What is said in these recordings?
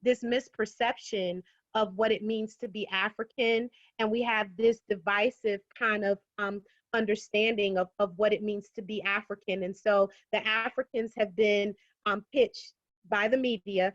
this misperception of what it means to be African, and we have this divisive kind of understanding of what it means to be African. And so the Africans have been pitched by the media,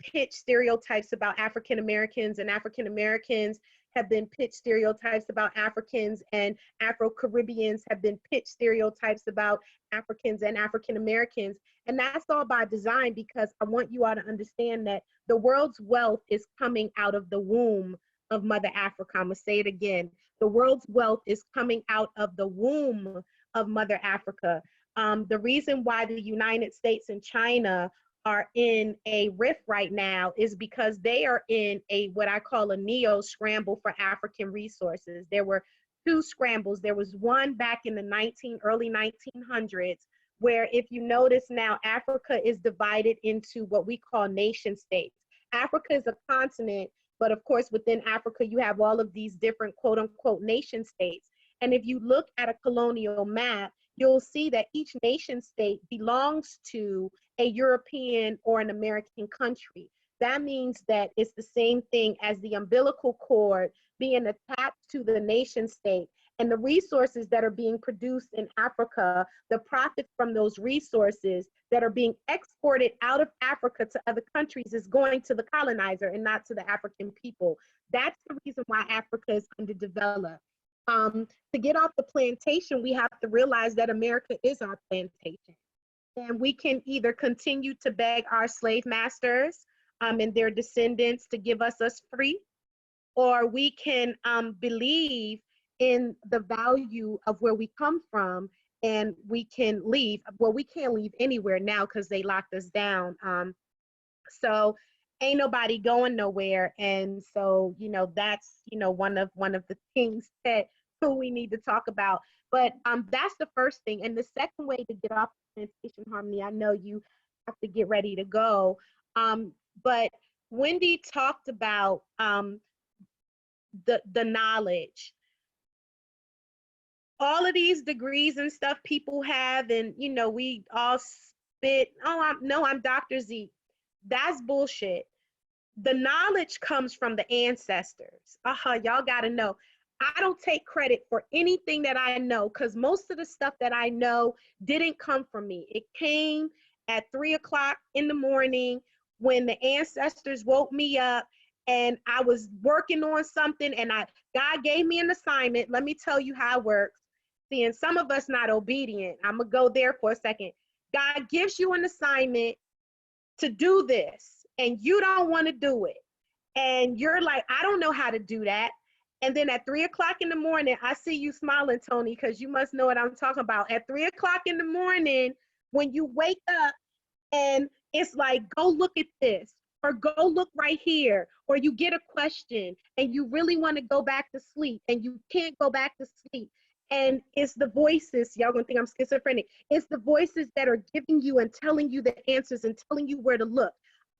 pitched stereotypes about African Americans, and African Americans have been pitched stereotypes about Africans, and Afro-Caribbeans have been pitched stereotypes about Africans and African Americans. And that's all by design, because I want you all to understand that the world's wealth is coming out of the womb of Mother Africa. I'm gonna say it again. The world's wealth is coming out of the womb of Mother Africa. The reason why the United States and China are in a rift right now is because they are in a what I call a neo scramble for African resources. There were two scrambles. There was one back in the early 1900s, where if you notice now, Africa is divided into what we call nation states. Africa is a continent, but of course within Africa you have all of these different quote unquote nation states. And if you look at a colonial map, you'll see that each nation state belongs to a European or an American country. That means that it's the same thing as the umbilical cord being attached to the nation state. And the resources that are being produced in Africa, the profit from those resources that are being exported out of Africa to other countries is going to the colonizer and not to the African people. That's the reason why Africa is underdeveloped. To get off the plantation, we have to realize that America is our plantation. And we can either continue to beg our slave masters and their descendants to give us free, or we can believe in the value of where we come from, and we can leave. Well, we can't leave anywhere now because they locked us down. So ain't nobody going nowhere. And so, you know, that's, you know, one of the things that we need to talk about. But that's the first thing. And the second way to get off the plantation, Harmony, I know you have to get ready to go. But Wendi talked about the knowledge. All of these degrees and stuff people have, and you know, we all spit, oh, I'm Dr. Z. That's bullshit. The knowledge comes from the ancestors. Y'all gotta know. I don't take credit for anything that I know, because most of the stuff that I know didn't come from me. It came at 3 o'clock in the morning when the ancestors woke me up and I was working on something, and God gave me an assignment. Let me tell you how it works. See, and some of us not obedient. I'm gonna go there for a second. God gives you an assignment to do this, and you don't want to do it. And you're like, I don't know how to do that. And then at 3 o'clock in the morning, I see you smiling, Tony, because you must know what I'm talking about. At 3 o'clock in the morning, when you wake up and it's like, go look at this, or go look right here, or you get a question and you really want to go back to sleep and you can't go back to sleep. And it's the voices, y'all gonna think I'm schizophrenic. It's the voices that are giving you and telling you the answers and telling you where to look.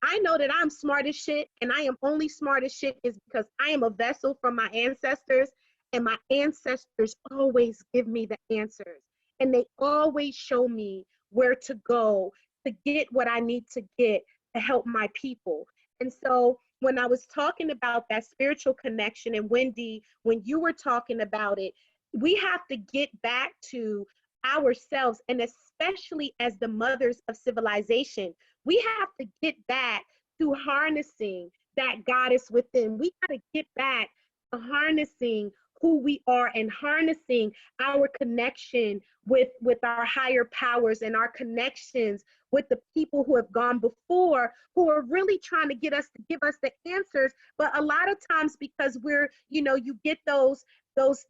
I know that I'm smart as shit, and I am only smart as shit is because I am a vessel from my ancestors, and my ancestors always give me the answers, and they always show me where to go to get what I need to get to help my people. And so when I was talking about that spiritual connection, and Wendi, when you were talking about it, we have to get back to ourselves, and especially as the mothers of civilization, we have to get back to harnessing that goddess within. We got to get back to harnessing who we are and harnessing our connection with our higher powers and our connections with the people who have gone before, who are really trying to get us to give us the answers. But a lot of times, because we're, you know, you get those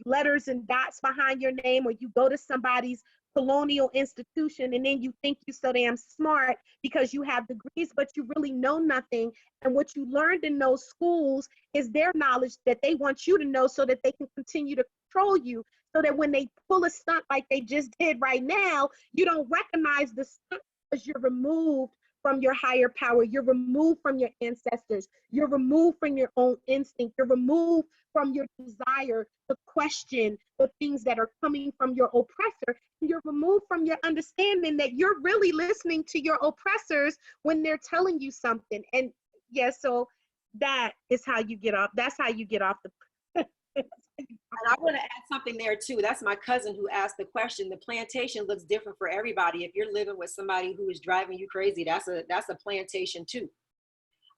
letters and dots behind your name, or you go to somebody's colonial institution and then you think you're so damn smart because you have degrees, but you really know nothing. And what you learned in those schools is their knowledge that they want you to know so that they can continue to control you, so that when they pull a stunt like they just did right now, you don't recognize the stunt because you're removed from your higher power. You're removed from your ancestors. You're removed from your own instinct. You're removed from your desire to question the things that are coming from your oppressor. You're removed from your understanding that you're really listening to your oppressors when they're telling you something. And Yeah, so that is how you get off. That's how you get off the. And I want to add something there too. That's my cousin who asked the question. The plantation looks different for everybody. If you're living with somebody who is driving you crazy, that's a plantation too.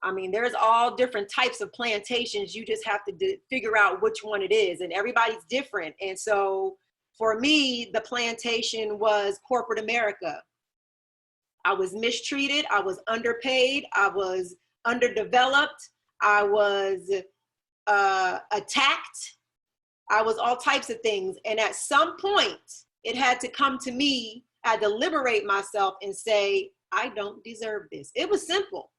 I mean, there's all different types of plantations. You just have to figure out which one it is, and everybody's different. And so for me, the plantation was corporate America. I was mistreated. I was underpaid. I was underdeveloped. I was attacked. I was all types of things. And at some point, it had to come to me. I had to liberate myself and say, I don't deserve this. It was simple.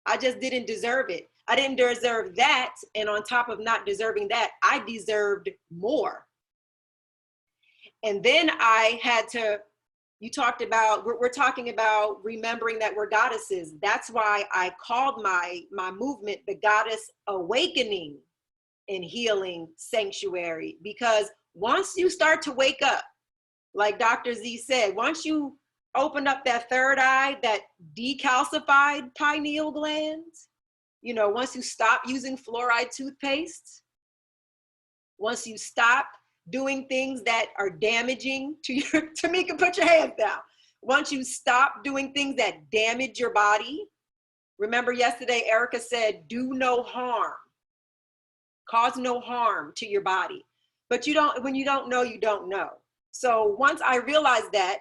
I just didn't deserve it. I didn't deserve that. And on top of not deserving that, I deserved more. And then I had to, you talked about, we're talking about remembering that we're goddesses. That's why I called my movement the Goddess Awakening and Healing Sanctuary. Because once you start to wake up, like Dr. Z said, once you open up that third eye, that decalcified pineal glands, you know, once you stop using fluoride toothpaste, once you stop doing things that are damaging to your, Tamika, put your hands down. Once you stop doing things that damage your body, remember yesterday, Erica said, do no harm, cause no harm to your body. But you don't, when you don't know, you don't know. So once I realized that,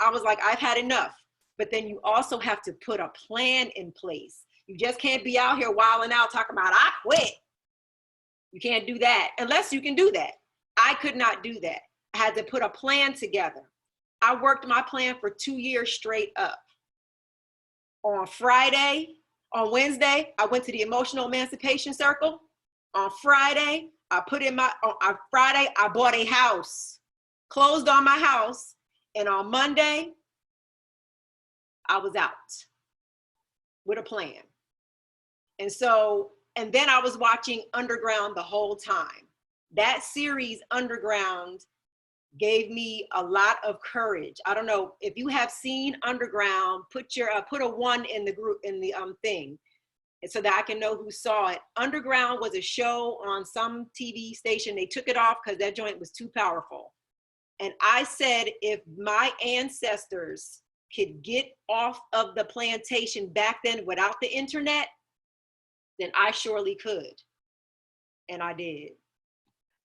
I was like, I've had enough. But then you also have to put a plan in place. You just can't be out here wilding out talking about, I quit. You can't do that unless you can do that. I could not do that. I had to put a plan together. I worked my plan for 2 years straight up. On Wednesday, I went to the Emotional Emancipation Circle. On Friday, on Friday, I bought a house, closed on my house. And on Monday, I was out with a plan. And so, and then I was watching Underground the whole time. That series, Underground, gave me a lot of courage. I don't know if you have seen Underground, put a 1 in the group, in the thing, so that I can know who saw it. Underground was a show on some TV station. They took it off because that joint was too powerful. And I said, if my ancestors could get off of the plantation back then without the internet, then I surely could. And I did.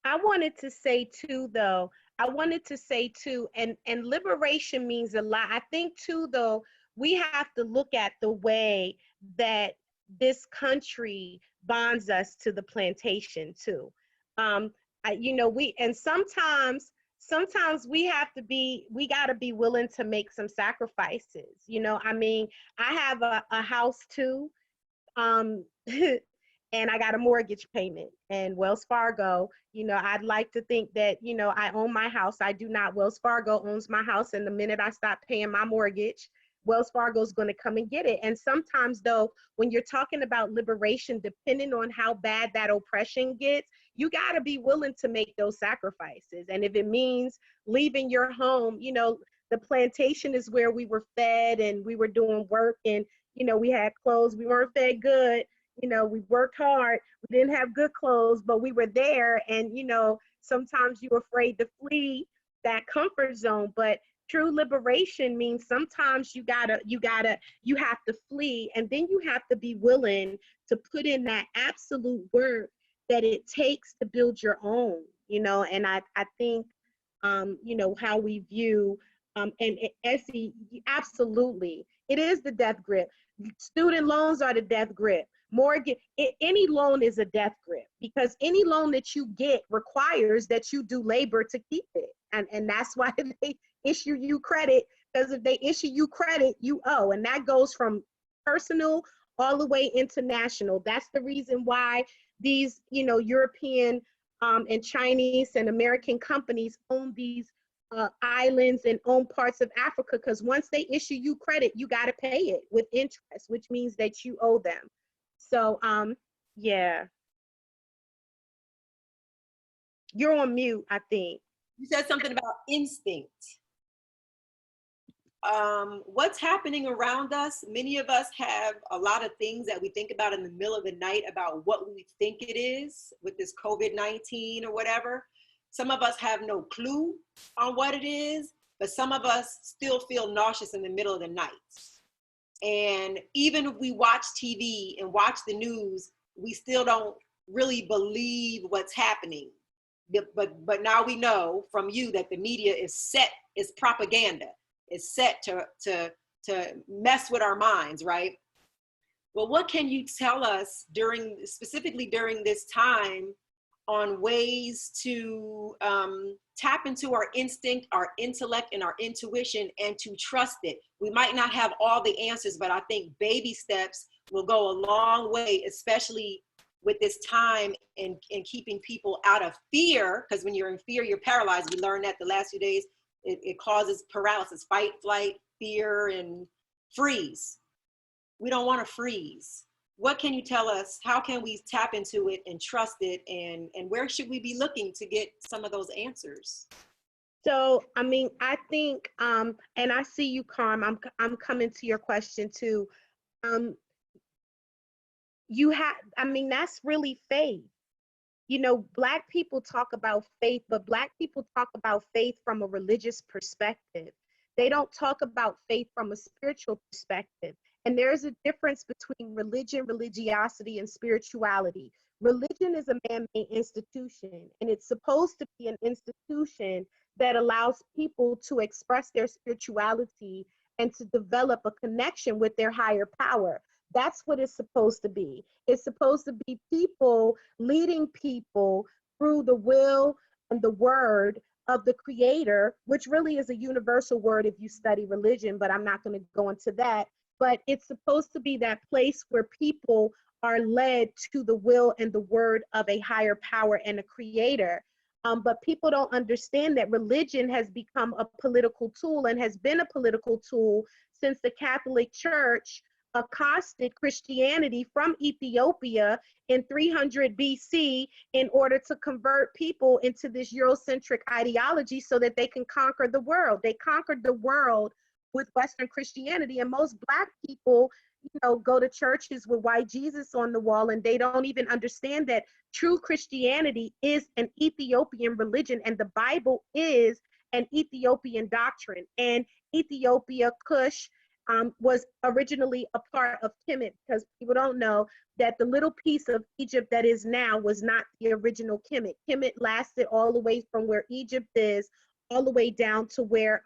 I wanted to say too, though, and liberation means a lot. I think too, though, we have to look at the way that this country bonds us to the plantation too. Sometimes we got to be willing to make some sacrifices. I mean, I have a house too. Um, and I got a mortgage payment, and Wells Fargo, I'd like to think that, I own my house. I do not. Wells Fargo owns my house. And the minute I stop paying my mortgage, Wells Fargo is going to come and get it. And sometimes, though, when you're talking about liberation, depending on how bad that oppression gets, you got to be willing to make those sacrifices. And if it means leaving your home, the plantation is where we were fed and we were doing work, and, we had clothes. We weren't fed good. We worked hard. We didn't have good clothes, but we were there. And, sometimes you're afraid to flee that comfort zone. But true liberation means sometimes you have to flee, and then you have to be willing to put in that absolute work that it takes to build your own, and I think, how we view, and Essie, absolutely, it is the death grip. Student loans are the death grip. Mortgage, any loan is a death grip, because any loan that you get requires that you do labor to keep it. And that's why they issue you credit, because if they issue you credit, you owe. And that goes from personal all the way international. That's the reason why these, European and Chinese and American companies own these islands and own parts of Africa, because once they issue you credit, you got to pay it with interest, which means that you owe them. So, yeah. You're on mute, I think. You said something about instinct. what's happening around us. Many of us have a lot of things that we think about in the middle of the night about what we think it is with this COVID-19 or whatever. Some of us have no clue on what it is, but some of us still feel nauseous in the middle of the night. And even if we watch TV and watch the news, we still don't really believe what's happening. But now we know from you that the media is propaganda. It's set to mess with our minds, right? Well, what can you tell us specifically during this time on ways to tap into our instinct, our intellect, and our intuition, and to trust it? We might not have all the answers, but I think baby steps will go a long way, especially with this time and keeping people out of fear, because when you're in fear, you're paralyzed. We learned that the last few days. It causes paralysis, fight, flight, fear, and freeze. We don't want to freeze. What can you tell us? How can we tap into it and trust it? And where should we be looking to get some of those answers? So, I mean, I think, and I see you, Carm, I'm coming to your question too. That's really faith. You know, Black people talk about faith, but Black people talk about faith from a religious perspective. They don't talk about faith from a spiritual perspective. And there's a difference between religion, religiosity, and spirituality. Religion is a man-made institution, and it's supposed to be an institution that allows people to express their spirituality and to develop a connection with their higher power. That's what it's supposed to be. It's supposed to be people leading people through the will and the word of the creator, which really is a universal word if you study religion, but I'm not going to go into that. But it's supposed to be that place where people are led to the will and the word of a higher power and a creator. But people don't understand that religion has become a political tool and has been a political tool since the Catholic Church accosted Christianity from Ethiopia in 300 BC in order to convert people into this Eurocentric ideology so that they can conquer the world. They conquered the world with Western Christianity, and most Black people, go to churches with white Jesus on the wall, and they don't even understand that true Christianity is an Ethiopian religion, and the Bible is an Ethiopian doctrine. And Ethiopia, Kush, was originally a part of Kemet, because people don't know that the little piece of Egypt that is now was not the original Kemet. Kemet lasted all the way from where Egypt is, all the way down to where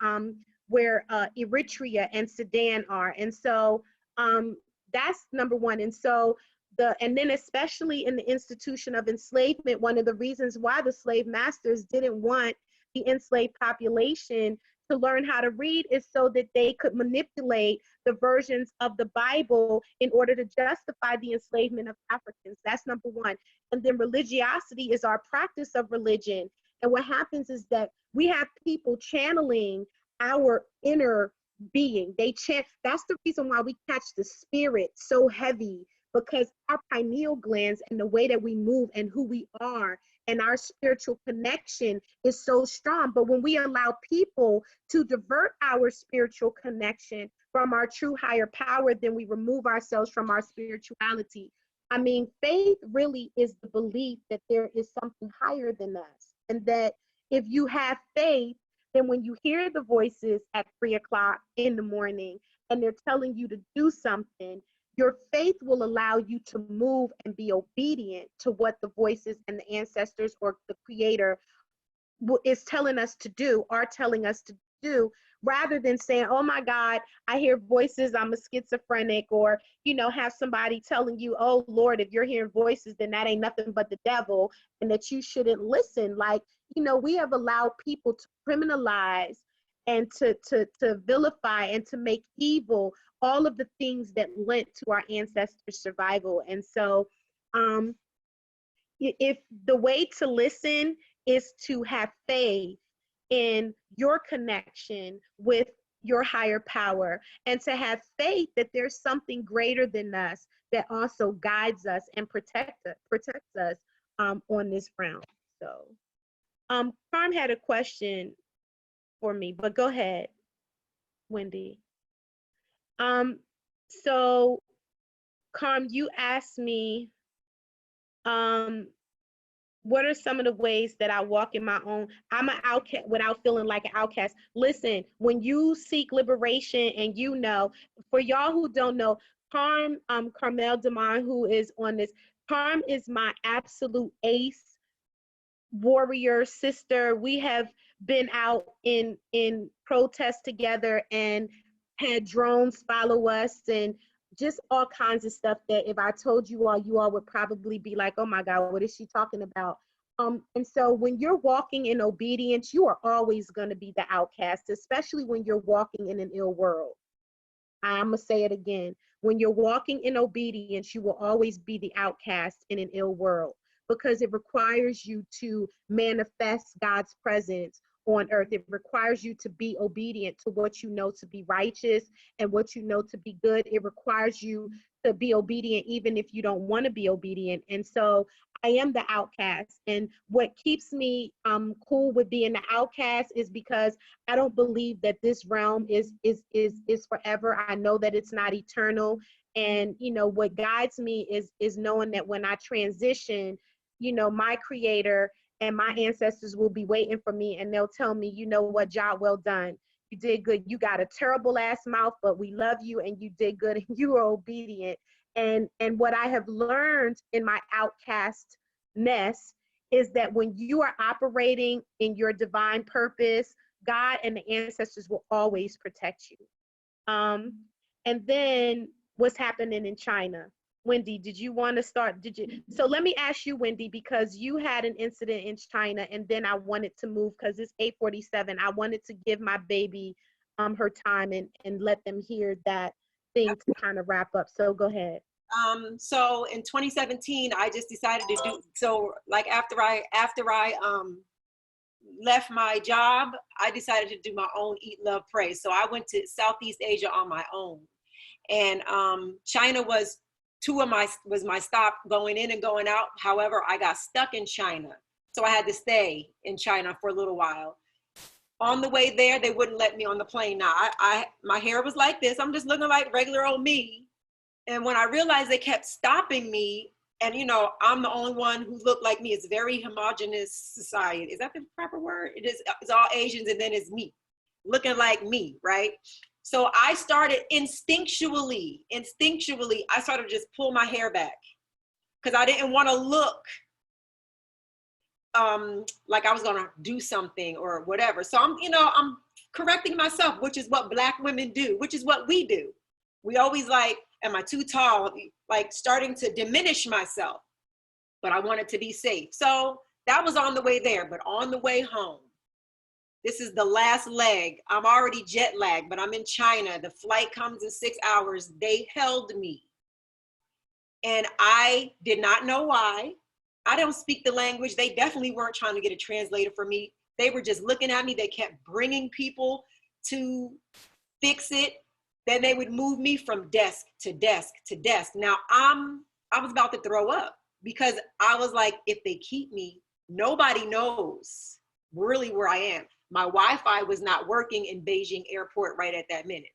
Eritrea and Sudan are. And so that's number one. And so and then especially in the institution of enslavement, one of the reasons why the slave masters didn't want the enslaved population to learn how to read is so that they could manipulate the versions of the Bible in order to justify the enslavement of Africans. That's number one. And then religiosity is our practice of religion. And what happens is that we have people channeling our inner being. That's the reason why we catch the spirit so heavy, because our pineal glands and the way that we move and who we are and our spiritual connection is so strong. But when we allow people to divert our spiritual connection from our true higher power, then we remove ourselves from our spirituality. I mean, faith really is the belief that there is something higher than us. And that if you have faith, then when you hear the voices at 3 o'clock in the morning and they're telling you to do something, your faith will allow you to move and be obedient to what the voices and the ancestors or the creator is telling us to do, are telling us to do, rather than saying, oh my God, I hear voices, I'm a schizophrenic, or, have somebody telling you, oh Lord, if you're hearing voices, then that ain't nothing but the devil, and that you shouldn't listen. Like, we have allowed people to criminalize and to vilify and to make evil all of the things that lent to our ancestors' survival. And so if the way to listen is to have faith in your connection with your higher power, and to have faith that there's something greater than us that also guides us and protects us on this ground. So Carm had a question for me, but go ahead. Wendi. So Carm, you asked me, um, what are some of the ways that I walk in my own, I'm an outcast without feeling like an outcast. Listen, when you seek liberation and you know, for y'all who don't know, Carmel Demond, who is on this, Carm is my absolute ace warrior sister. We have been out in protest together and had drones follow us and just all kinds of stuff that if I told you all would probably be like, oh my God, what is she talking about? And so when you're walking in obedience, you are always going to be the outcast, especially when you're walking in an ill world. I'm going to say it again. When you're walking in obedience, you will always be the outcast in an ill world because it requires you to manifest God's presence on earth. It requires you to be obedient to what you know to be righteous and what you know to be good. It requires you to be obedient even if you don't want to be obedient. And so I am the outcast. And what keeps me cool with being the outcast is because I don't believe that this realm is forever. I know that it's not eternal. And you know what guides me is knowing that when I transition, you know, my creator and my ancestors will be waiting for me and they'll tell me, you know what, job well done. You did good. You got a terrible ass mouth, but we love you and you did good and you were obedient. And what I have learned in my outcastness is that when you are operating in your divine purpose, God and the ancestors will always protect you. And then what's happening in China? Wendi, did you want to start? So let me ask you, Wendi, because you had an incident in China and then I wanted to move because it's 8:47. I wanted to give my baby her time and let them hear that thing to kind of wrap up. So go ahead. So in 2017, I just decided to do, so like after I left my job, I decided to do my own Eat, Love, Pray. So I went to Southeast Asia on my own. And China was my stop going in and going out. However, I got stuck in China. So I had to stay in China for a little while. On the way there, they wouldn't let me on the plane. Now, my hair was like this. I'm just looking like regular old me. And when I realized they kept stopping me, and you know, I'm the only one who looked like me. It's a very homogenous society. Is that the proper word? It is. It's all Asians, and then it's me, looking like me, right? So I started instinctually, I started to just pull my hair back because I didn't want to look like I was gonna do something or whatever. So I'm correcting myself, which is what Black women do, which is what we do. We always like, am I too tall? Like starting to diminish myself, but I wanted to be safe. So that was on the way there, but on the way home, this is the last leg. I'm already jet lagged, but I'm in China. The flight comes in 6 hours. They held me. And I did not know why. I don't speak the language. They definitely weren't trying to get a translator for me. They were just looking at me. They kept bringing people to fix it. Then they would move me from desk to desk to desk. Now I was about to throw up because I was like, if they keep me, nobody knows really where I am. My Wi-Fi was not working in Beijing airport right at that minute.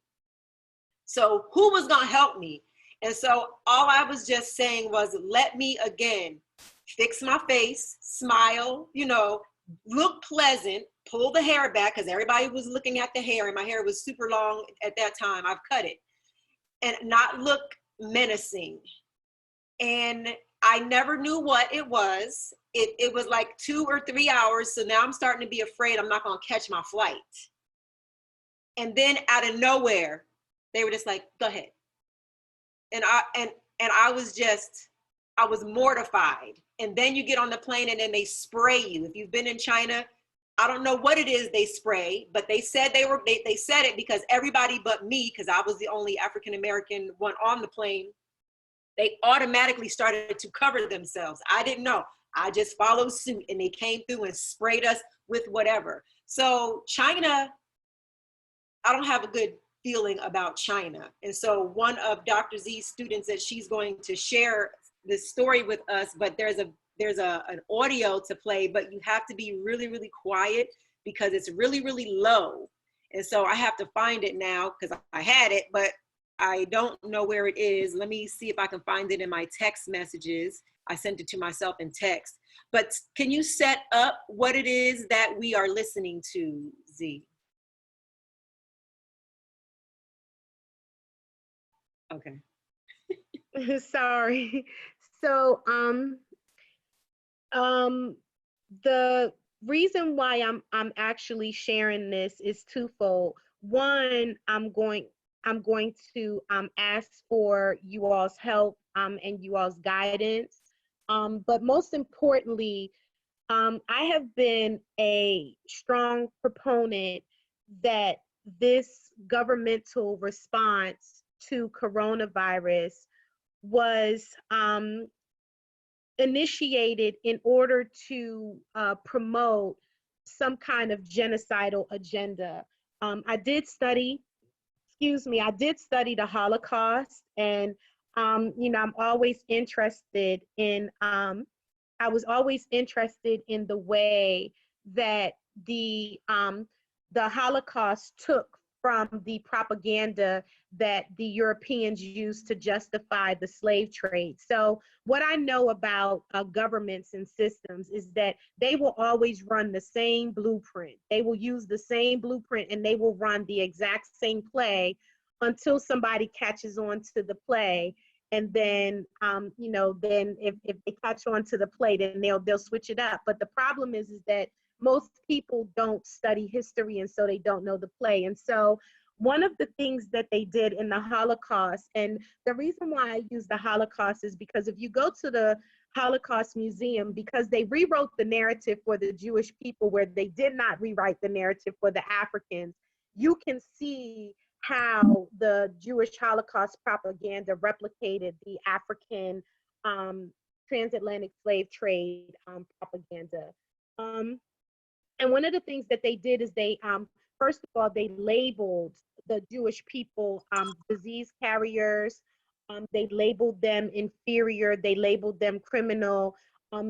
So who was gonna help me? And so all I was just saying was, let me again, fix my face, smile, look pleasant, pull the hair back because everybody was looking at the hair and my hair was super long at that time. I've cut it. And not look menacing. And I never knew what it was. It was like 2 or 3 hours. So now I'm starting to be afraid I'm not going to catch my flight. And then out of nowhere, they were just like, go ahead. And I was mortified. And then you get on the plane and then they spray you. If you've been in China, I don't know what it is they spray, but they said they said it because everybody but me, because I was the only African-American one on the plane, they automatically started to cover themselves. I didn't know. I just followed suit and they came through and sprayed us with whatever. So China, I don't have a good feeling about China. And so one of Dr. Z's students that she's going to share this story with us, but there's an audio to play, but you have to be really, really quiet because it's really, really low. And so I have to find it now because I had it, but I don't know where it is. Let me see if I can find it in my text messages. I sent it to myself in text. But can you set up what it is that we are listening to, Z? Okay. Sorry. So, the reason why I'm actually sharing this is twofold. One, I'm going to ask for you all's help and you all's guidance. But most importantly, I have been a strong proponent that this governmental response to coronavirus was initiated in order to promote some kind of genocidal agenda. I did study, I did study the Holocaust, and I'm always interested in. I was always interested in the way that the Holocaust took from the propaganda that the Europeans used to justify the slave trade. So what I know about governments and systems is that they will always run the same blueprint. They will use the same blueprint and they will run the exact same play until somebody catches on to the play. And then, then if they catch on to the play, then they'll switch it up. But the problem is that most people don't study history, and so they don't know the play. And so one of the things that they did in the Holocaust, and the reason why I use the Holocaust is because if you go to the Holocaust Museum, because they rewrote the narrative for the Jewish people where they did not rewrite the narrative for the Africans, you can see how the Jewish Holocaust propaganda replicated the African transatlantic slave trade propaganda. Um, and one of the things that they did is they, first of all, they labeled the Jewish people disease carriers. They labeled them inferior. They labeled them criminal.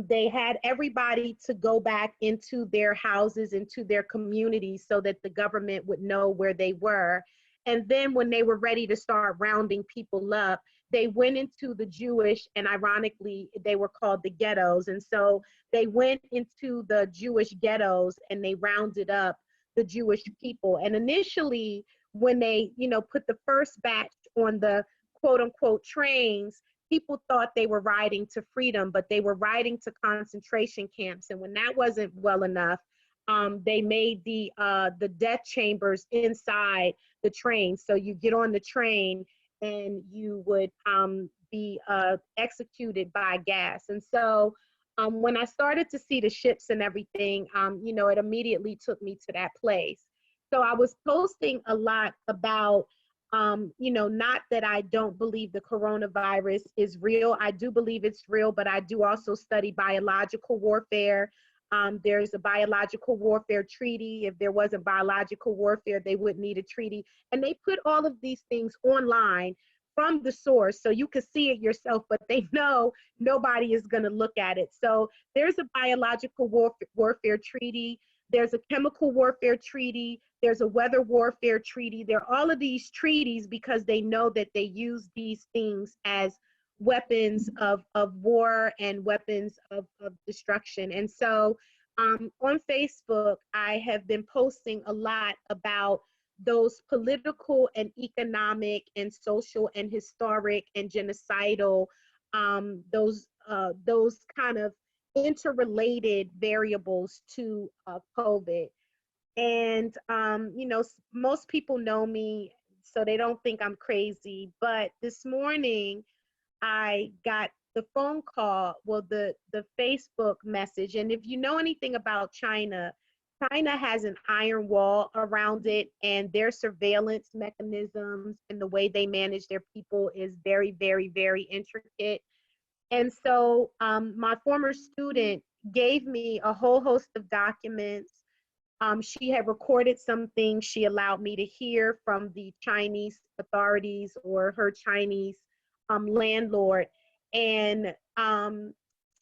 They had everybody to go back into their houses, into their communities, so that the government would know where they were. And then when they were ready to start rounding people up, they went into the Jewish, and ironically, they were called the ghettos. And so they went into the Jewish ghettos and they rounded up the Jewish people. And initially, when they, put the first batch on the quote unquote trains, people thought they were riding to freedom, but they were riding to concentration camps. And when that wasn't well enough, they made the death chambers inside the train. So you get on the train and you would be executed by gas. And so when I started to see the ships and everything, it immediately took me to that place. So I was posting a lot about, not that I don't believe the coronavirus is real. I do believe it's real, but I do also study biological warfare. There's a biological warfare treaty. If there wasn't biological warfare, they wouldn't need a treaty. And they put all of these things online from the source so you can see it yourself, but they know nobody is going to look at it. So there's a biological warfare treaty. There's a chemical warfare treaty. There's a weather warfare treaty. There are all of these treaties because they know that they use these things as weapons of war and weapons of destruction. And so on Facebook, I have been posting a lot about those political and economic and social and historic and genocidal, those kind of interrelated variables to COVID. And, most people know me, so they don't think I'm crazy. But this morning, I got the phone call, well, the Facebook message. And if you know anything about China, China has an iron wall around it, and their surveillance mechanisms and the way they manage their people is very, very, very intricate. And so my former student gave me a whole host of documents. She had recorded some things she allowed me to hear from the Chinese authorities or her Chinese landlord. And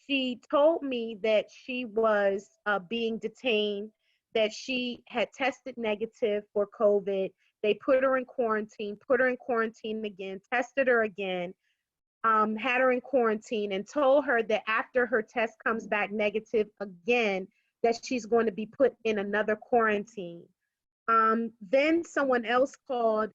she told me that she was being detained, that she had tested negative for COVID. They put her in quarantine again, tested her again, had her in quarantine, and told her that after her test comes back negative again, that she's going to be put in another quarantine. Then someone else called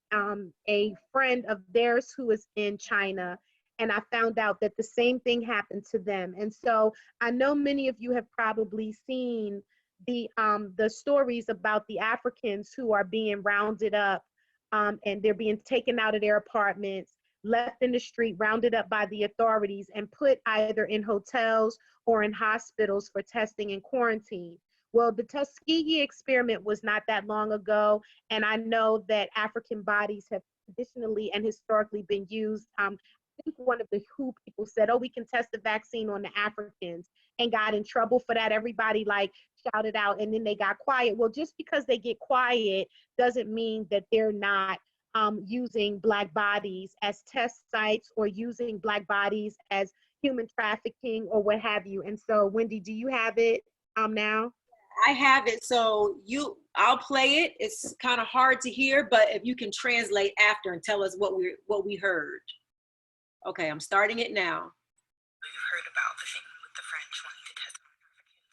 a friend of theirs who is in China, and I found out that the same thing happened to them. And so I know many of you have probably seen the stories about the Africans who are being rounded up, and they're being taken out of their apartments, left in the street, rounded up by the authorities, and put either in hotels or in hospitals for testing and quarantine. Well, the Tuskegee experiment was not that long ago, and I know that African bodies have traditionally and historically been used. I think one of the WHO people said, "Oh, we can test the vaccine on the Africans," and got in trouble for that. Everybody like shouted out, and then they got quiet. Well, just because they get quiet doesn't mean that they're not using Black bodies as test sites or using Black bodies as human trafficking or what have you. And so, Wendi, do you have it now? I have it, so I'll play it. It's kind of hard to hear, but if you can translate after and tell us what we heard. Okay, I'm starting it now. You've heard about the thing with the French wanting to test on Africans.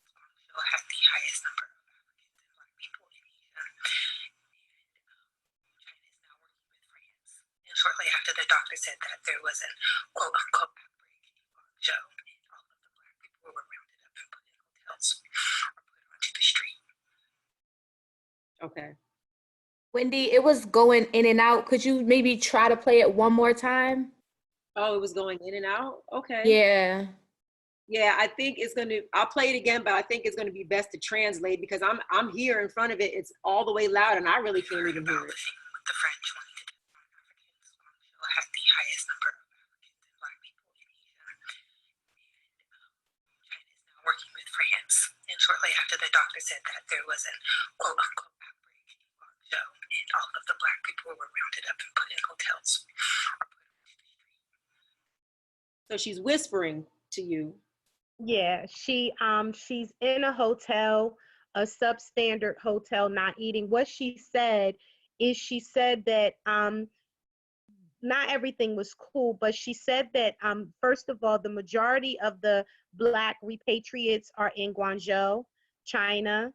They'll have the highest number of Africans and Black people in Asia. And China is now working with France. And shortly after, the doctor said that there was an quote unquote outbreak in Guangzhou, and all of the Black people were rounded up and put in hotels or put onto the street. Okay. Wendi, it was going in and out. Could you maybe try to play it one more time? Oh, it was going in and out? Okay. Yeah. Yeah, I think I'll play it again, but I think it's gonna be best to translate because I'm here in front of it. It's all the way loud and I really can't even hear it. The French wanting to test on Africans. Guangzhou has the highest number of Africans and Black people in Asia. And China is now working with France. And shortly after, the doctor said that there was an quote unquote outbreak in Guangzhou, and all of the Black people were rounded up and put in hotels or put onto the street. So she's whispering to you. Yeah, she's in a hotel, a substandard hotel, not eating. What she said is she said that not everything was cool, but she said that first of all, the majority of the Black repatriates are in Guangzhou, China.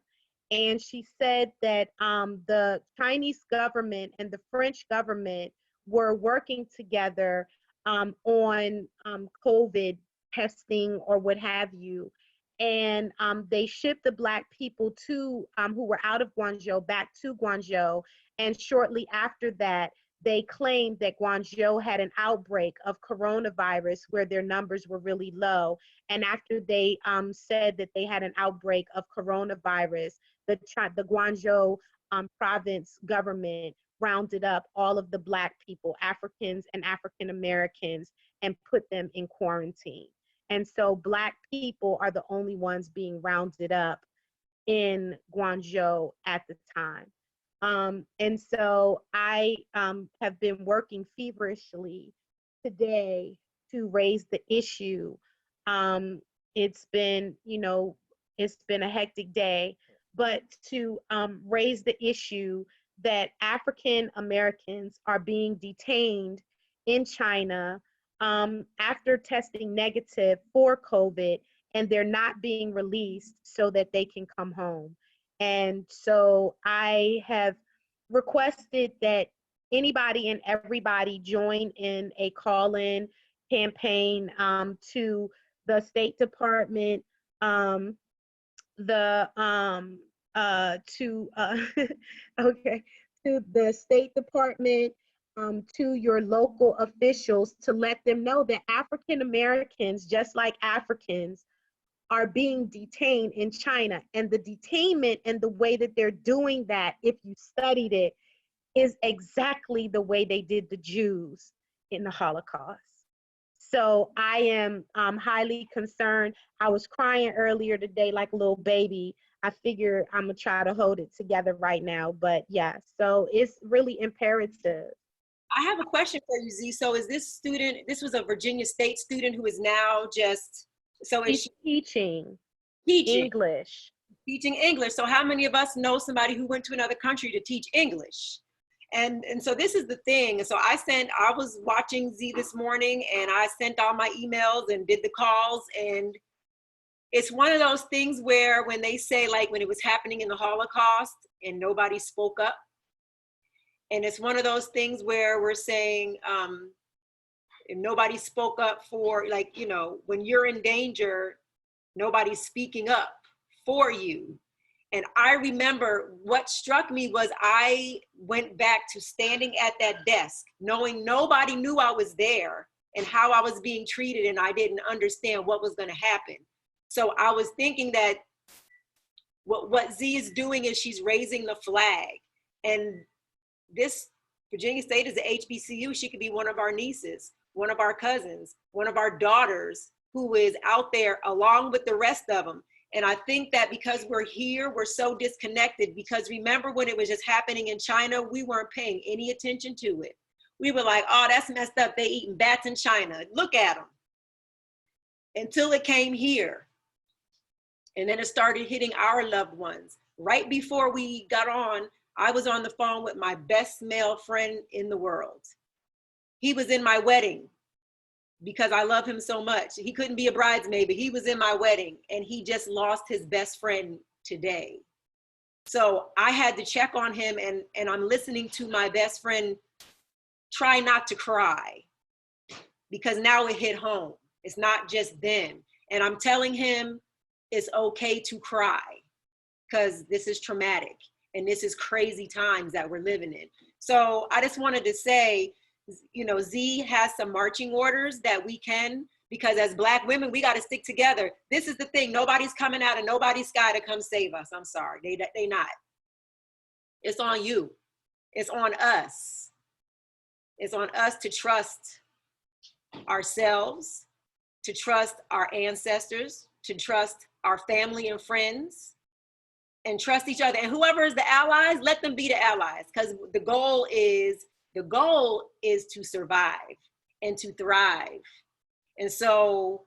And she said that the Chinese government and the French government were working together on COVID testing or what have you. And they shipped the Black people who were out of Guangzhou back to Guangzhou. And shortly after that, they claimed that Guangzhou had an outbreak of coronavirus where their numbers were really low. And after they said that they had an outbreak of coronavirus, the Guangzhou province government rounded up all of the Black people, Africans and African Americans, and put them in quarantine. And so Black people are the only ones being rounded up in Guangzhou at the time. And so I have been working feverishly today to raise the issue. It's been, it's been a hectic day, but to raise the issue that African Americans are being detained in China after testing negative for COVID, and they're not being released so that they can come home. And so I have requested that anybody and everybody join in a call-in campaign to the State Department, to the State Department, to your local officials to let them know that African Americans, just like Africans, are being detained in China. And the detainment and the way that they're doing that, if you studied it, is exactly the way they did the Jews in the Holocaust. So I am highly concerned. I was crying earlier today like a little baby. I figure I'm gonna try to hold it together right now, but yeah, so it's really imperative. I have a question for you, Z. So is this was a Virginia State student who is now just, so is She's teaching teaching? English. Teaching English. So how many of us know somebody who went to another country to teach English? And so this is the thing. And so I was watching Z this morning, and I sent all my emails and did the calls. And it's one of those things where when they say, like, when it was happening in the Holocaust and nobody spoke up, and it's one of those things where we're saying, and nobody spoke up for, like, you know, when you're in danger, nobody's speaking up for you. And I remember what struck me was I went back to standing at that desk, knowing nobody knew I was there and how I was being treated, and I didn't understand what was going to happen. So I was thinking that what Z is doing is she's raising the flag. And this Virginia State is a HBCU. She could be one of our nieces, one of our cousins, one of our daughters who is out there along with the rest of them. And I think that because we're here, we're so disconnected, because remember when it was just happening in China, we weren't paying any attention to it. We were like, oh, that's messed up. They eating bats in China. Look at them. Until it came here. And then it started hitting our loved ones. Right before we got on, I was on the phone with my best male friend in the world. He was in my wedding because I love him so much. He couldn't be a bridesmaid, but he was in my wedding, and he just lost his best friend today. So I had to check on him, and I'm listening to my best friend try not to cry, because now it hit home. It's not just them. And I'm telling him it's okay to cry, because this is traumatic and this is crazy times that we're living in. So I just wanted to say, you know, Z has some marching orders that we can, because as Black women, we got to stick together. This is the thing. Nobody's coming out of nobody's sky to come save us. I'm sorry. They not. It's on you. It's on us. It's on us to trust ourselves, to trust our ancestors, to trust our family and friends, and trust each other. And whoever is the allies, let them be the allies, because the goal is to survive and to thrive. And so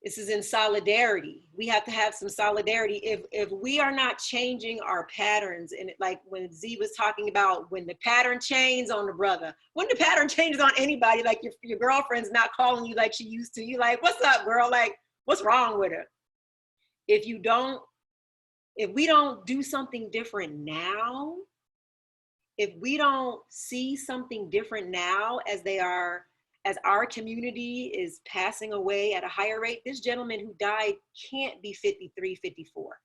this is in solidarity. We have to have some solidarity. If we are not changing our patterns, and like when Z was talking about when the pattern changes on the brother, when the pattern changes on anybody, like your girlfriend's not calling you like she used to, you like, what's up, girl? Like, what's wrong with her? If we don't do something different now, if we don't see something different now as our community is passing away at a higher rate, this gentleman who died can't be 53, 54.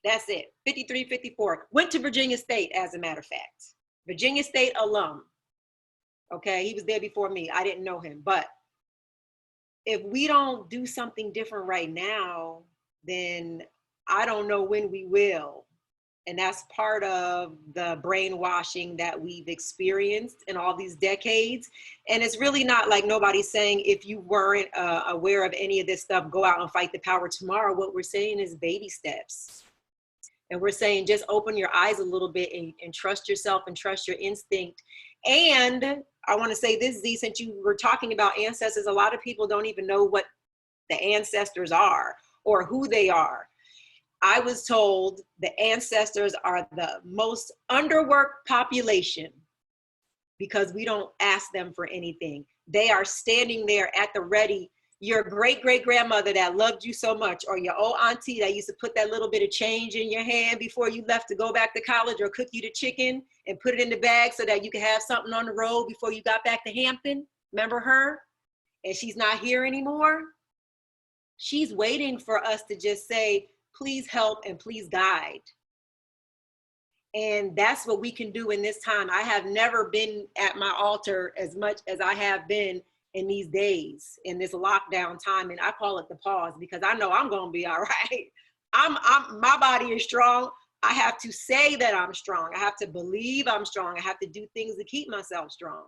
That's it, 53, 54. Went to Virginia State, as a matter of fact. Virginia State alum. Okay, he was there before me. I didn't know him. But if we don't do something different right now, then I don't know when we will. And that's part of the brainwashing that we've experienced in all these decades. And it's really not like nobody's saying, if you weren't aware of any of this stuff, go out and fight the power tomorrow. What we're saying is baby steps. And we're saying, just open your eyes a little bit and trust yourself and trust your instinct. And I want to say this, Z, since you were talking about ancestors, a lot of people don't even know what the ancestors are or who they are. I was told the ancestors are the most underworked population because we don't ask them for anything. They are standing there at the ready. Your great-great-grandmother that loved you so much, or your old auntie that used to put that little bit of change in your hand before you left to go back to college, or cook you the chicken and put it in the bag so that you could have something on the road before you got back to Hampton. Remember her? And she's not here anymore. She's waiting for us to just say, please help and please guide. And that's what we can do in this time. I have never been at my altar as much as I have been in these days, in this lockdown time. And I call it the pause, because I know I'm gonna be all right. My body is strong. I have to say that I'm strong. I have to believe I'm strong. I have to do things to keep myself strong.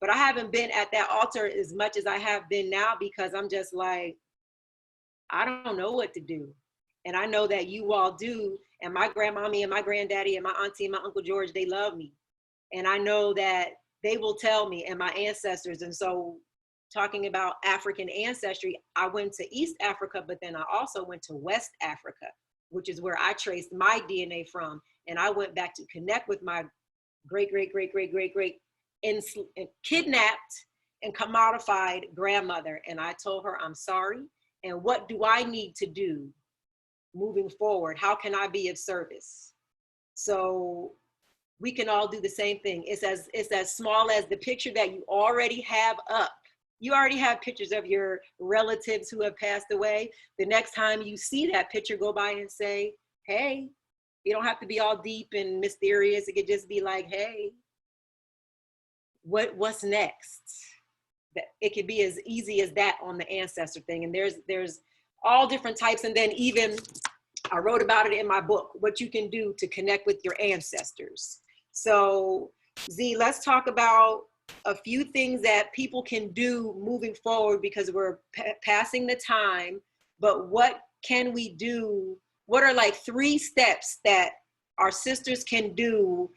But I haven't been at that altar as much as I have been now, because I'm just like, I don't know what to do. And I know that you all do. And my grandmommy and my granddaddy and my auntie and my Uncle George, they love me. And I know that they will tell me, and my ancestors. And so talking about African ancestry, I went to East Africa, but then I also went to West Africa. which is where I traced my DNA from. And I went back to connect with my great, great, great, great, great, great, and kidnapped and commodified grandmother. And I told her, I'm sorry. And what do I need to do moving forward? How can I be of service? So we can all do the same thing. It's as small as the picture that you already have up. You already have pictures of your relatives who have passed away. The next time you see that picture, go by and say, hey. You don't have to be all deep and mysterious. It could just be like, hey, what's next? It could be as easy as that on the ancestor thing. And there's all different types. And then even I wrote about it in my book, what you can do to connect with your ancestors. So Z, let's talk about a few things that people can do moving forward, because we're passing the time, but what can we do? What are like 3 steps that our sisters can do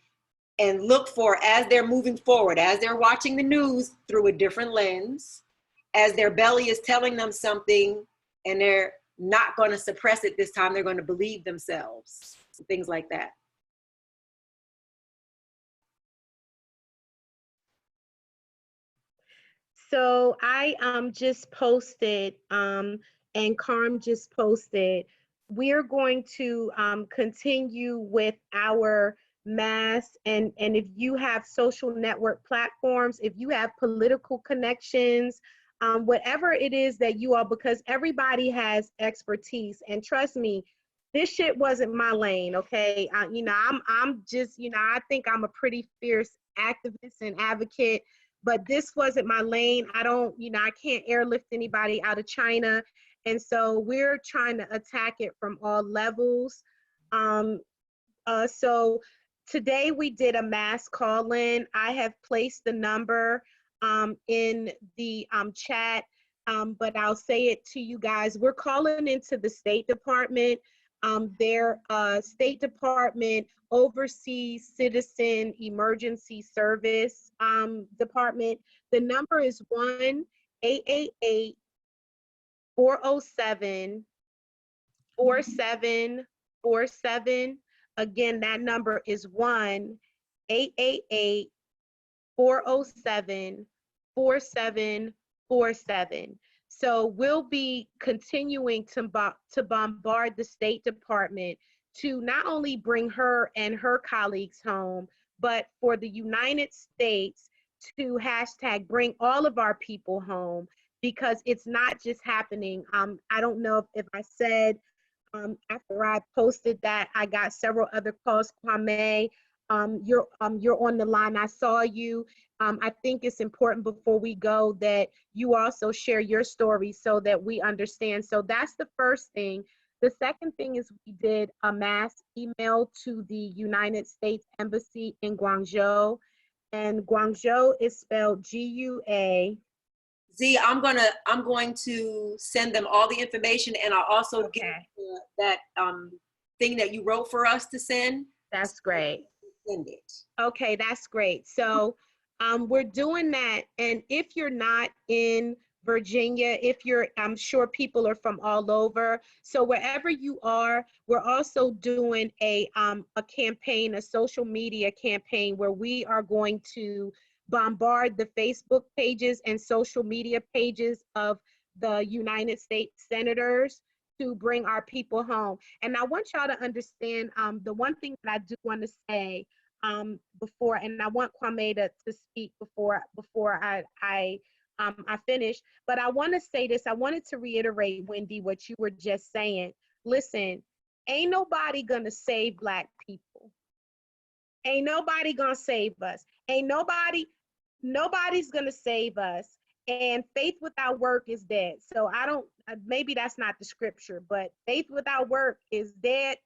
and look for as they're moving forward, as they're watching the news through a different lens, as their belly is telling them something and they're not going to suppress it this time, they're going to believe themselves, things like that. So I just posted, and Carm just posted, we're going to continue with our mass, and if you have social network platforms, if you have political connections, whatever it is that you are, because everybody has expertise, and trust me, this shit wasn't my lane, okay? You know, I'm just, you know, I think I'm a pretty fierce activist and advocate, but this wasn't my lane. I don't, you know, I can't airlift anybody out of China. And so we're trying to attack it from all levels. So today we did a mass call in. I have placed the number in the chat, but I'll say it to you guys. We're calling into the State Department. Their State Department oversees Citizen Emergency Service Department. The number is 1-888-407-4747. Again, that number is 1-888-407-4747. So we'll be continuing to bombard the State Department to not only bring her and her colleagues home, but for the United States to hashtag bring all of our people home, because it's not just happening. I don't know if I said, after I posted that, I got several other calls. Kwame, you're on the line. I saw you. I think it's important before we go that you also share your story so that we understand. So that's the first thing. The second thing is we did a mass email to the United States Embassy in Guangzhou, and Guangzhou is spelled G-U-A. Z, I'm going to send them all the information, and I'll also Okay. get that thing that you wrote for us to send. That's great. Send it. Okay, that's great. So we're doing that. And if you're not in Virginia, I'm sure people are from all over. So wherever you are, we're also doing a campaign, a social media campaign, where we are going to bombard the Facebook pages and social media pages of the United States senators to bring our people home. And I want y'all to understand, the one thing that I do want to say before, and I want Kwame to speak before I finish, but I want to say this. I wanted to reiterate, Wendi, what you were just saying. Listen, ain't nobody gonna save Black people. Ain't nobody gonna save us. Nobody's gonna save us. And faith without work is dead. So maybe that's not the scripture, but faith without work is dead.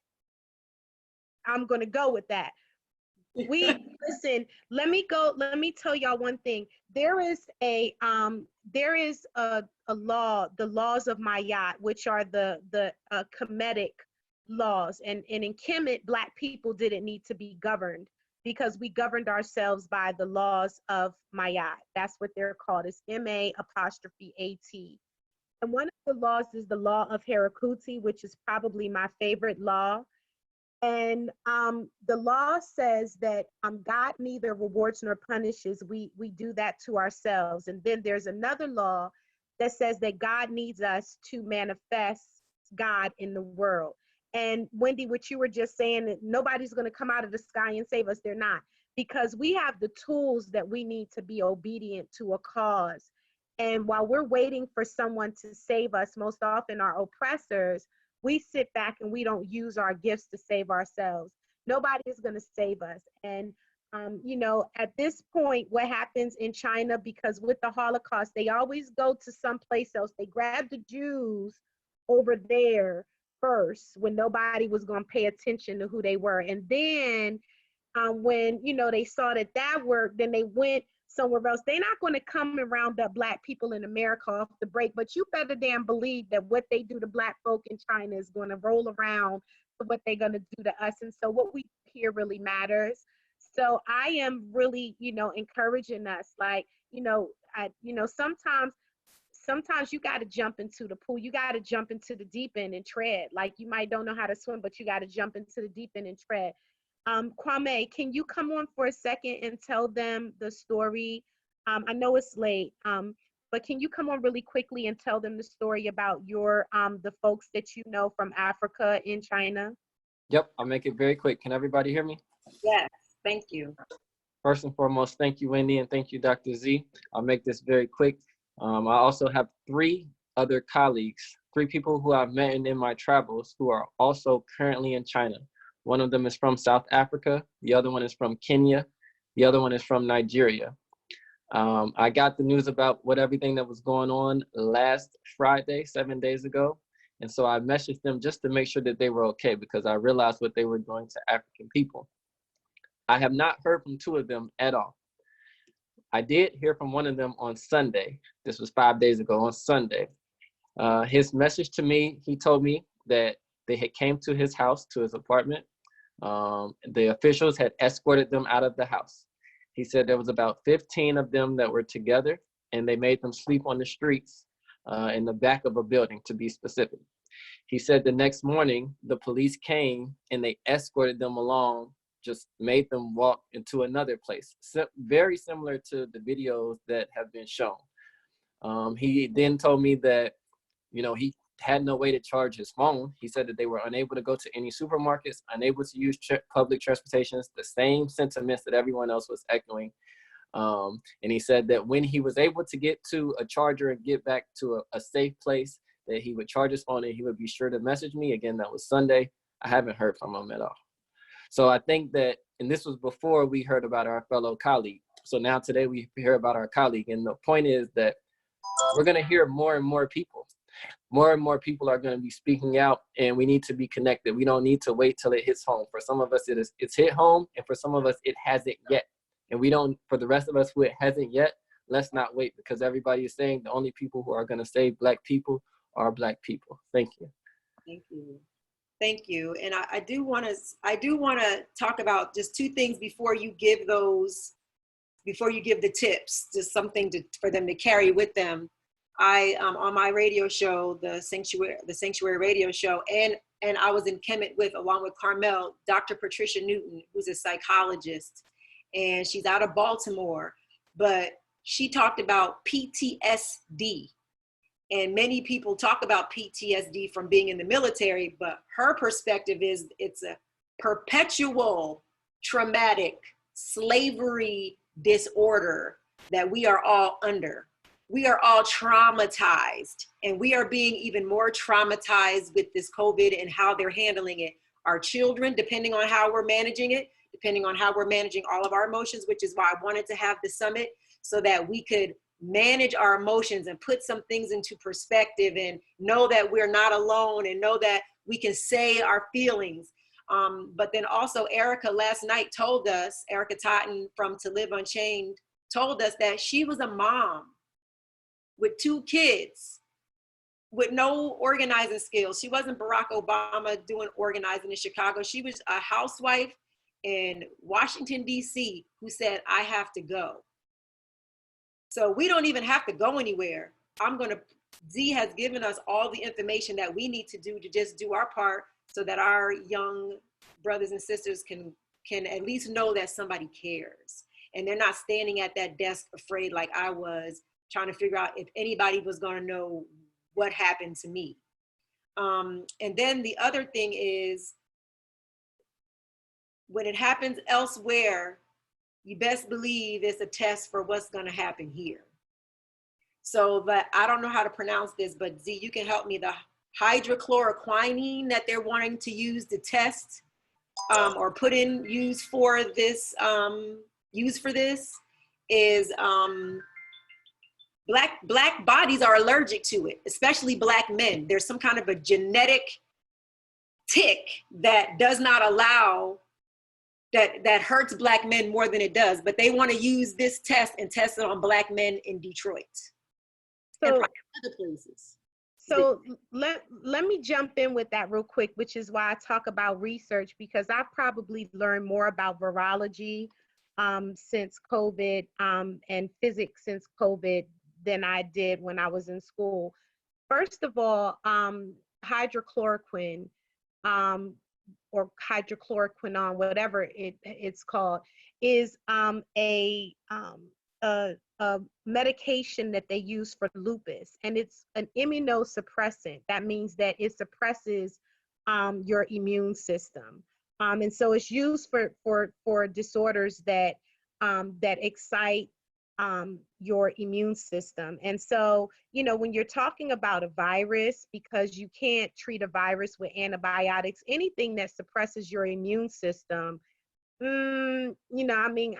I'm gonna go with that. Listen, let me tell y'all one thing. There is a law, the laws of Mayat, which are the Kemetic laws. And in Kemet, Black people didn't need to be governed, because we governed ourselves by the laws of Mayat. That's what they're called. It's M-A''AT. And one of the laws is the law of Harakuti, which is probably my favorite law. And the law says that God neither rewards nor punishes. We do that to ourselves. And then there's another law that says that God needs us to manifest God in the world. And Wendi, what you were just saying, that nobody's going to come out of the sky and save us. They're not, because we have the tools that we need to be obedient to a cause. And while we're waiting for someone to save us, most often our oppressors, we sit back and we don't use our gifts to save ourselves. Nobody is going to save us. And, at this point, what happens in China, because with the Holocaust, they always go to someplace else. They grab the Jews over there first when nobody was going to pay attention to who they were. And then when, they saw that that worked, then they went somewhere else. They're not going to come and round up Black people in America off the break, but you better damn believe that what they do to Black folk in China is going to roll around to what they're going to do to us. And so what we do here really matters. So I am really, encouraging us, like, sometimes you got to jump into the pool. You got to jump into the deep end and tread. Like, you might don't know how to swim, but you got to jump into the deep end and tread. Kwame, can you come on for a second and tell them the story? I know it's late, but can you come on really quickly and tell them the story about your the folks that you know from Africa in China? Yep, I'll make it very quick. Can everybody hear me? Yes, thank you. First and foremost, thank you, Wendi, and thank you, Dr. Z. I'll make this very quick. I also have 3 other colleagues, 3 people who I've met in my travels who are also currently in China. One of them is from South Africa. The other one is from Kenya. The other one is from Nigeria. I got the news about everything that was going on last Friday, 7 days ago. And so I messaged them just to make sure that they were okay, because I realized what they were doing to African people. I have not heard from 2 of them at all. I did hear from one of them on Sunday. This was 5 days ago on Sunday. His message to me, he told me that they had came to his house, to his apartment. The officials had escorted them out of the house. He said there was about 15 of them that were together, and they made them sleep on the streets in the back of a building, to be specific. He said the next morning, the police came and they escorted them along, just made them walk into another place. Very similar to the videos that have been shown. He then told me that, he had no way to charge his phone. He said that they were unable to go to any supermarkets, unable to use public transportations, the same sentiments that everyone else was echoing. And he said that when he was able to get to a charger and get back to a safe place, that he would charge his phone and he would be sure to message me. Again, that was Sunday. I haven't heard from him at all. So I think that, and this was before we heard about our fellow colleague. So now today we hear about our colleague. And the point is that we're going to hear more and more people. More and more people are going to be speaking out, and we need to be connected. We don't need to wait till it hits home. For some of us, it's hit home, and for some of us, it hasn't yet. And for the rest of us who it hasn't yet, let's not wait, because everybody is saying the only people who are going to save Black people are Black people. Thank you. Thank you. Thank you. And I do want to talk about just 2 things before you give the tips, just something for them to carry with them. I on my radio show, the Sanctuary Radio Show, and I was in Kemet along with Carmel, Dr. Patricia Newton, who's a psychologist, and she's out of Baltimore, but she talked about PTSD. And many people talk about PTSD from being in the military, but her perspective is it's a perpetual traumatic slavery disorder that we are all under. We are all traumatized, and we are being even more traumatized with this COVID and how they're handling it. Our children, depending on how we're managing it, depending on how we're managing all of our emotions, which is why I wanted to have the summit, so that we could manage our emotions and put some things into perspective and know that we're not alone and know that we can say our feelings. But then also Erica last night told us, Erica Totten from To Live Unchained told us that she was a mom with 2 kids with no organizing skills. She wasn't Barack Obama doing organizing in Chicago. She was a housewife in Washington, D.C. who said, I have to go. So we don't even have to go anywhere. I'm going to Z has given us all the information that we need to do to just do our part so that our young brothers and sisters can at least know that somebody cares. And they're not standing at that desk afraid like I was, trying to figure out if anybody was going to know what happened to me. And then the other thing is, when it happens elsewhere, you best believe it's a test for what's going to happen here. So, but I don't know how to pronounce this, but Z, you can help me. The hydrochloroquine that they're wanting to use to test or put in, use for this is black bodies are allergic to it, especially black men. There's some kind of a genetic tick that does not allow, that hurts black men more than it does, but they want to use this test and test it on black men in Detroit and probably other places. So let me jump in with that real quick, which is why I talk about research, because I've probably learned more about virology since COVID and physics since COVID than I did when I was in school. First of all, hydrochloroquine or hydrochloroquinone, whatever it's called, is a medication that they use for lupus, and it's an immunosuppressant. That means that it suppresses your immune system, and so it's used for disorders that that excite your immune system. And so, you know, when you're talking about a virus, because you can't treat a virus with antibiotics, anything that suppresses your immune system, you know, I mean,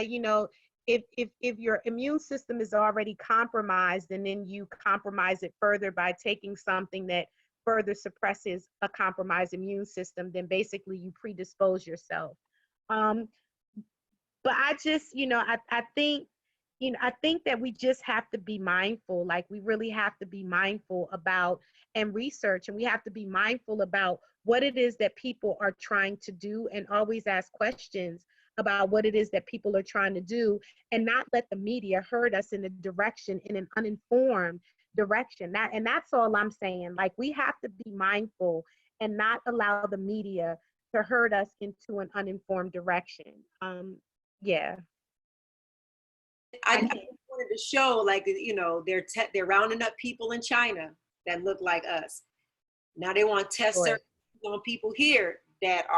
you know, if your immune system is already compromised and then you compromise it further by taking something that further suppresses a compromised immune system, then basically you predispose yourself. But I just, you know, I think, you know, I think that we just have to be mindful. Like, we really have to be mindful about and research, and we have to be mindful about what it is that people are trying to do, and always ask questions about what it is that people are trying to do, and not let the media herd us in a direction, in an uninformed direction. And that's all I'm saying. Like, we have to be mindful and not allow the media to herd us into an uninformed direction. Yeah. I wanted to show, like, you know, they're rounding up people in China that look like us. Now they want to test certain on people here that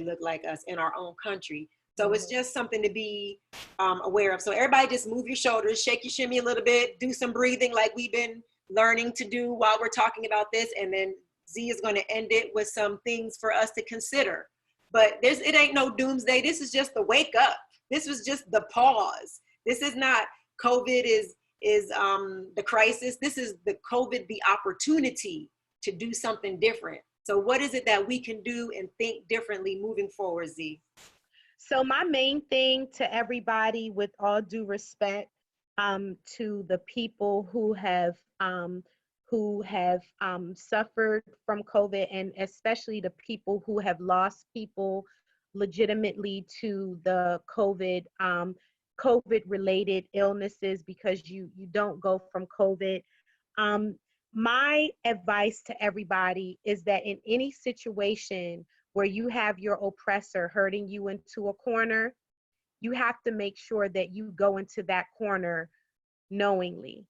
look like us in our own country. So it's just something to be aware of. So everybody just move your shoulders, shake your shimmy a little bit, do some breathing like we've been learning to do while we're talking about this. And then Z is going to end it with some things for us to consider. But it ain't no doomsday. This is just the wake up. This was just the pause. This is not COVID is the crisis. This is the COVID, the opportunity to do something different. So what is it that we can do and think differently moving forward, Z? So my main thing to everybody, with all due respect, to the people who have suffered from COVID, and especially the people who have lost people legitimately to the COVID-related illnesses, because you don't go from COVID. My advice to everybody is that in any situation where you have your oppressor herding you into a corner, you have to make sure that you go into that corner knowingly.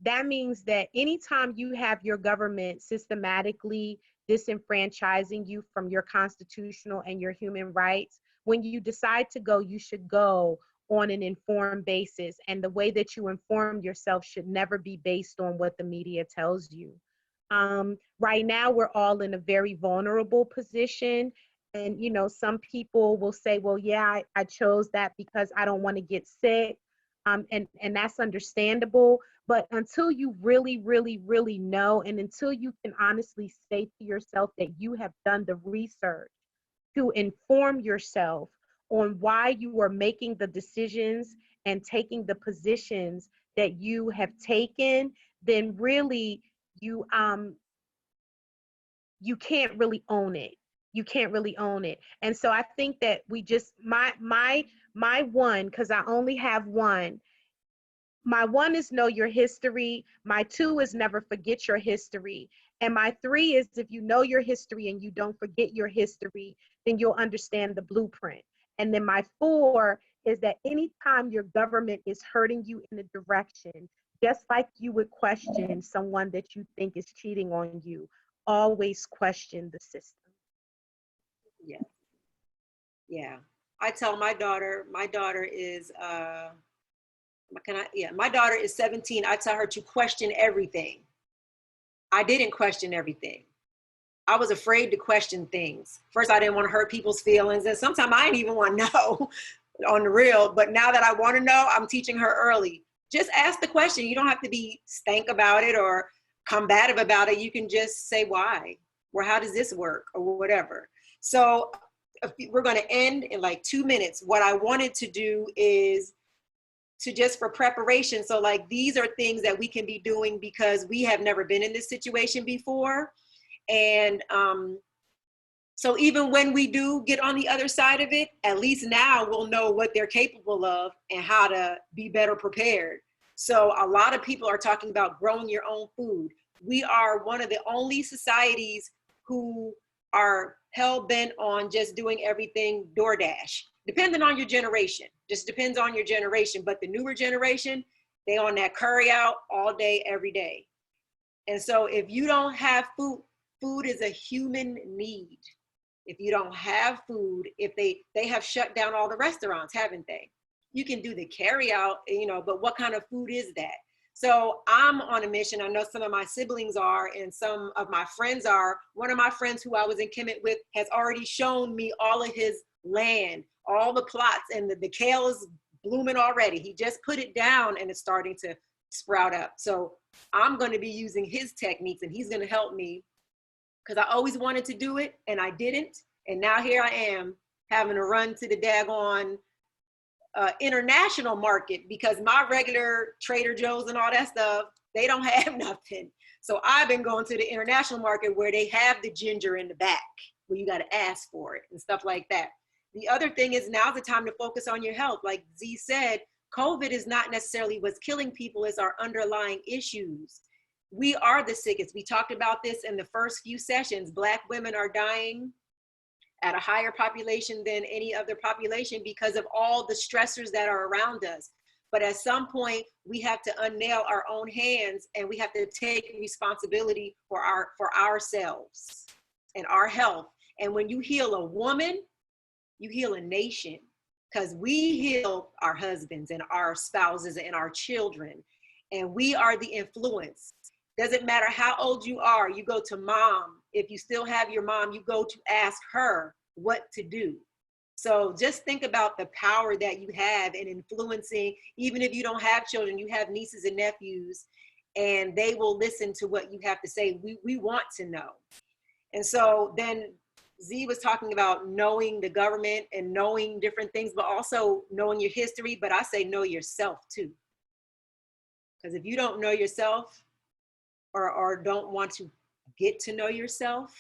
That means that anytime you have your government systematically disenfranchising you from your constitutional and your human rights, when you decide to go, you should go on an informed basis. And the way that you inform yourself should never be based on what the media tells you. Right now, we're all in a very vulnerable position. And, you know, some people will say, well, yeah, I chose that because I don't want to get sick. And that's understandable. But until you really, really, really know, and until you can honestly say to yourself that you have done the research to inform yourself on why you are making the decisions and taking the positions that you have taken, then really you can't really own it. You can't really own it. And so I think that we just, my one, because I only have one, My 1 is know your history. My 2 is never forget your history. And my 3 is if you know your history and you don't forget your history, then you'll understand the blueprint. And then my 4 is that anytime your government is hurting you in a direction, just like you would question someone that you think is cheating on you, always question the system. Yeah. Yeah. I tell my daughter is my daughter is 17. I tell her to question everything. I didn't question everything. I was afraid to question things. First, I didn't want to hurt people's feelings. And sometimes I didn't even want to know on the real. But now that I want to know, I'm teaching her early. Just ask the question. You don't have to be stank about it or combative about it. You can just say why, or how does this work, or whatever. So we're going to end in like 2 minutes. What I wanted to do is to just for preparation. So like, these are things that we can be doing because we have never been in this situation before. And so even when we do get on the other side of it, at least now we'll know what they're capable of and how to be better prepared. So a lot of people are talking about growing your own food. We are one of the only societies who are hell-bent on just doing everything DoorDash, depending on your generation. Just depends on your generation. But the newer generation, they on that curry out all day, every day. And so if you don't have food, food is a human need. If you don't have food, if they have shut down all the restaurants, haven't they? You can do the carry out, you know, but what kind of food is that? So I'm on a mission. I know some of my siblings are, and some of my friends are. One of my friends who I was in Kemet with has already shown me all of his land, all the plots, and the kale is blooming already. He just put it down and it's starting to sprout up. So I'm going to be using his techniques, and he's going to help me, because I always wanted to do it and I didn't. And now here I am having to run to the daggone international market, because my regular Trader Joe's and all that stuff, they don't have nothing. So I've been going to the international market where they have the ginger in the back, where you got to ask for it and stuff like that. The other thing is, now's the time to focus on your health. Like Z said, COVID is not necessarily what's killing people, it's our underlying issues. We are the sickest. We talked about this in the first few sessions. Black women are dying at a higher population than any other population because of all the stressors that are around us. But at some point, we have to unnail our own hands, and we have to take responsibility for ourselves and our health. And when you heal a woman, you heal a nation, because we heal our husbands and our spouses and our children, and we are the influence. Doesn't matter how old you are, you go to mom. If you still have your mom, you go to ask her what to do. So just think about the power that you have in influencing. Even if you don't have children, you have nieces and nephews, and they will listen to what you have to say. We want to know. And so then Z was talking about knowing the government and knowing different things, but also knowing your history. But I say know yourself too. Because if you don't know yourself, or don't want to get to know yourself,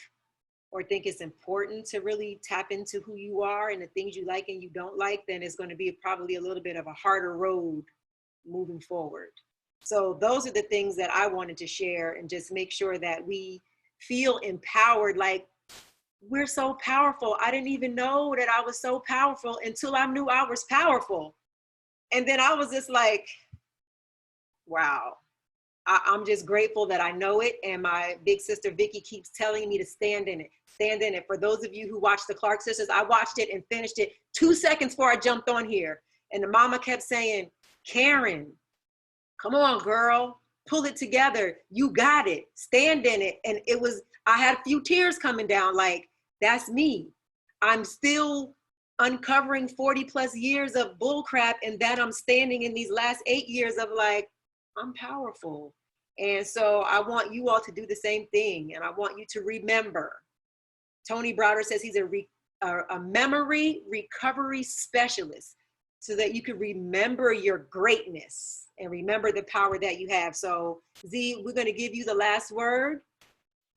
or think it's important to really tap into who you are and the things you like and you don't like, then it's going to be probably a little bit of a harder road moving forward. So those are the things that I wanted to share, and just make sure that we feel empowered. Like, we're so powerful. I didn't even know that I was so powerful until I knew I was powerful. And then I was just like, wow. I'm just grateful that I know it, and my big sister Vicky keeps telling me to stand in it, stand in it. For those of you who watched the Clark Sisters, I watched it and finished it 2 seconds before I jumped on here, and the mama kept saying, Karen, come on girl, pull it together, you got it, stand in it. And it was, I had a few tears coming down, like, that's me. I'm still uncovering 40 plus years of bull crap, and then I'm standing in these last 8 years of like, I'm powerful. And so I want you all to do the same thing. And I want you to remember. Tony Browder says he's a memory recovery specialist, so that you can remember your greatness and remember the power that you have. So Z, we're going to give you the last word,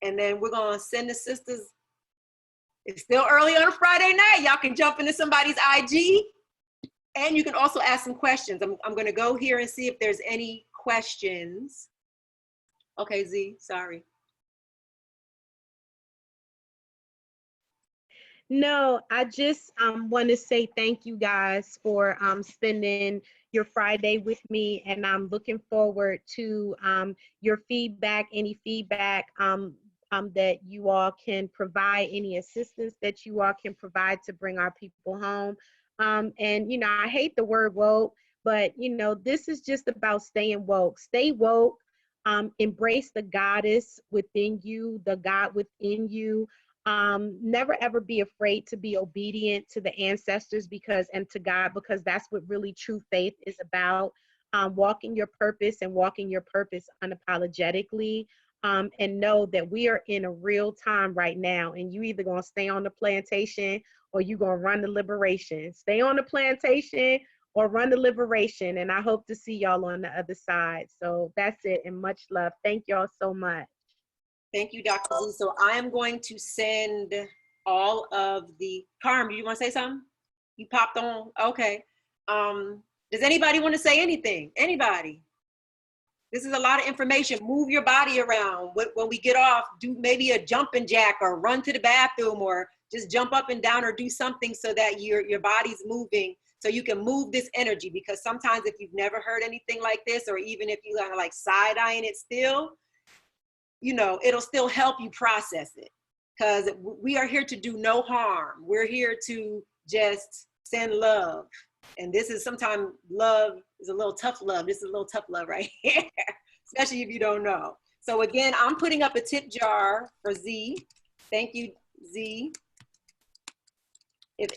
and then we're going to send the sisters. It's still early on a Friday night. Y'all can jump into somebody's IG And you can also ask some questions. I'm going to go here and see if there's any questions. Okay, Z, sorry. No, I just want to say thank you guys for spending your Friday with me, and I'm looking forward to your feedback, any feedback that you all can provide, any assistance that you all can provide to bring our people home. And, you know, I hate the word woke, but, you know, this is just about staying woke. Stay woke, embrace the goddess within you, the God within you. Never ever be afraid to be obedient to the ancestors and to God, because that's what really true faith is about. Walking your purpose and walking your purpose unapologetically. And know that we are in a real time right now, and you either gonna stay on the plantation or you gonna run the liberation. Stay on the plantation or run the liberation, and I hope to see y'all on the other side. So that's it, and much love. Thank y'all so much. Thank you, Dr. Z. So I am going to send all of the, Carm, you want to say something? You popped on, okay. Does anybody want to say anything? Anybody? This is a lot of information. Move your body around. When we get off, do maybe a jumping jack or run to the bathroom or just jump up and down or do something so that your body's moving so you can move this energy. Because sometimes if you've never heard anything like this, or even if you kind of like side-eyeing it still, you know, it'll still help you process it. Because we are here to do no harm. We're here to just send love. And this is sometimes love is a little tough love. This is a little tough love right here, especially if you don't know. So again, I'm putting up a tip jar for Z. Thank you, Z. If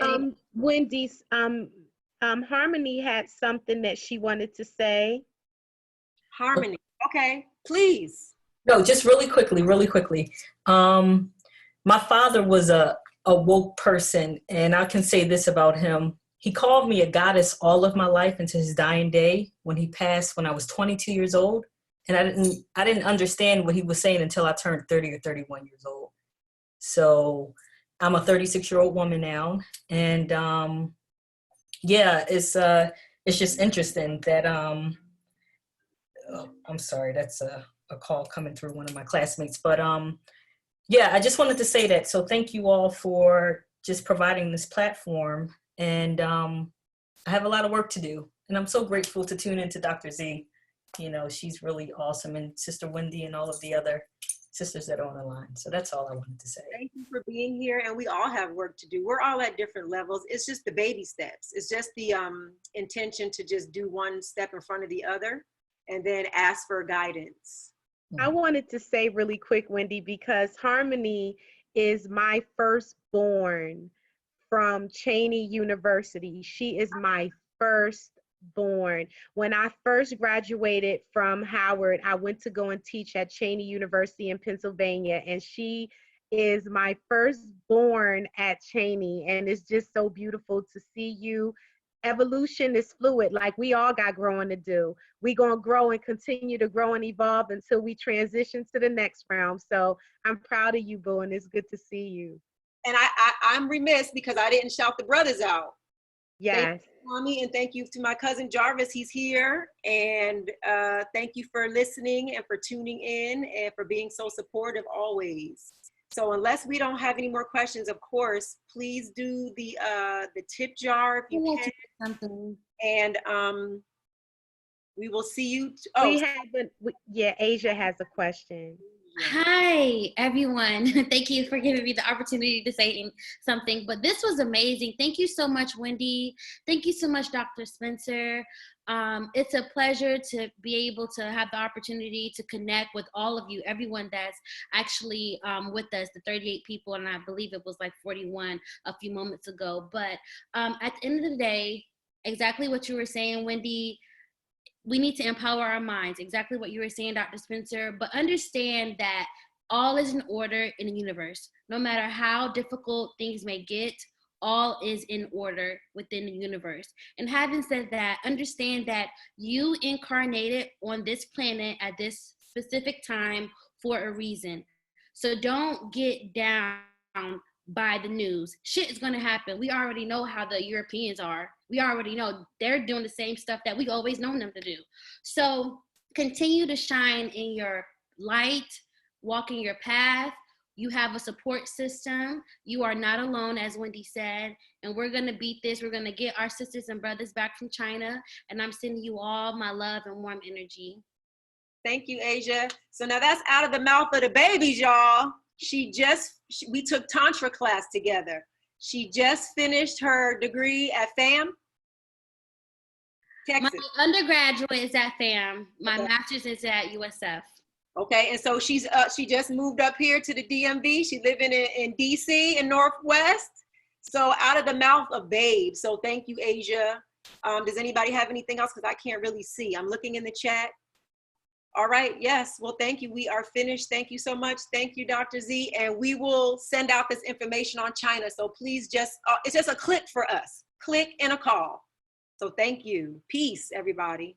Wendy's, Harmony had something that she wanted to say. Harmony, okay, please. No, just really quickly. My father was a woke person, and I can say this about him. He called me a goddess all of my life into his dying day when he passed when I was 22 years old. And I didn't understand what he was saying until I turned 30 or 31 years old. So I'm a 36-year-old woman now. And yeah, it's just interesting that, oh, I'm sorry, that's a call coming through one of my classmates. But yeah, I just wanted to say that. So thank you all for just providing this platform. And I have a lot of work to do. And I'm so grateful to tune into Dr. Z. You know, she's really awesome. And Sister Wendi and all of the other sisters that are on the line. So that's all I wanted to say. Thank you for being here. And we all have work to do. We're all at different levels. It's just the baby steps. It's just the intention to just do one step in front of the other and then ask for guidance. I wanted to say really quick, Wendi, because Harmony is my firstborn from Cheney University. She is my firstborn. When I first graduated from Howard, I went to go and teach at Cheney University in Pennsylvania, and she is my firstborn at Cheney, and it's just so beautiful to see you. Evolution is fluid, like we all got growing to do. We gonna grow and continue to grow and evolve until we transition to the next realm. So I'm proud of you, Boo, and it's good to see you. And I'm remiss because I didn't shout the brothers out. Yes. Thank you, Mommy, and thank you to my cousin Jarvis. He's here. And thank you for listening and for tuning in and for being so supportive always. So unless we don't have any more questions, of course, please do the tip jar if you can. Something. And we will see you. Yeah, Asia has a question. Hi, everyone. Thank you for giving me the opportunity to say something, but this was amazing. Thank you so much, Wendi. Thank you so much, Dr. Spencer. It's a pleasure to be able to have the opportunity to connect with all of you, everyone that's actually with us, the 38 people, and I believe it was like 41 a few moments ago. But at the end of the day, exactly what you were saying, Wendi, we need to empower our minds, exactly what you were saying, Dr. Spencer, but understand that all is in order in the universe. No matter how difficult things may get, all is in order within the universe. And having said that, understand that you incarnated on this planet at this specific time for a reason. So don't get down by the news. Shit is gonna happen. We already know how the Europeans are. We already know they're doing the same stuff that we always known them to do. So continue to shine in your light, walk in your path. You have a support system. You are not alone, as Wendi said, and we're gonna beat this. We're gonna get our sisters and brothers back from China, and I'm sending you all my love and warm energy. Thank you, Asia. So now that's out of the mouth of the babies, y'all. We took Tantra class together. She just finished her degree at FAM, Texas. My undergraduate is at FAM. My Okay. master's is at USF. Okay, and so she just moved up here to the DMV. She's living in DC in Northwest. So out of the mouth of babes. So thank you, Asia. Does anybody have anything else? Because I can't really see. I'm looking in the chat. All right, yes, well, thank you. We are finished. Thank you so much. Thank you, Dr. Z. And we will send out this information on China. So please it's just a click for us. Click and a call. So thank you. Peace, everybody.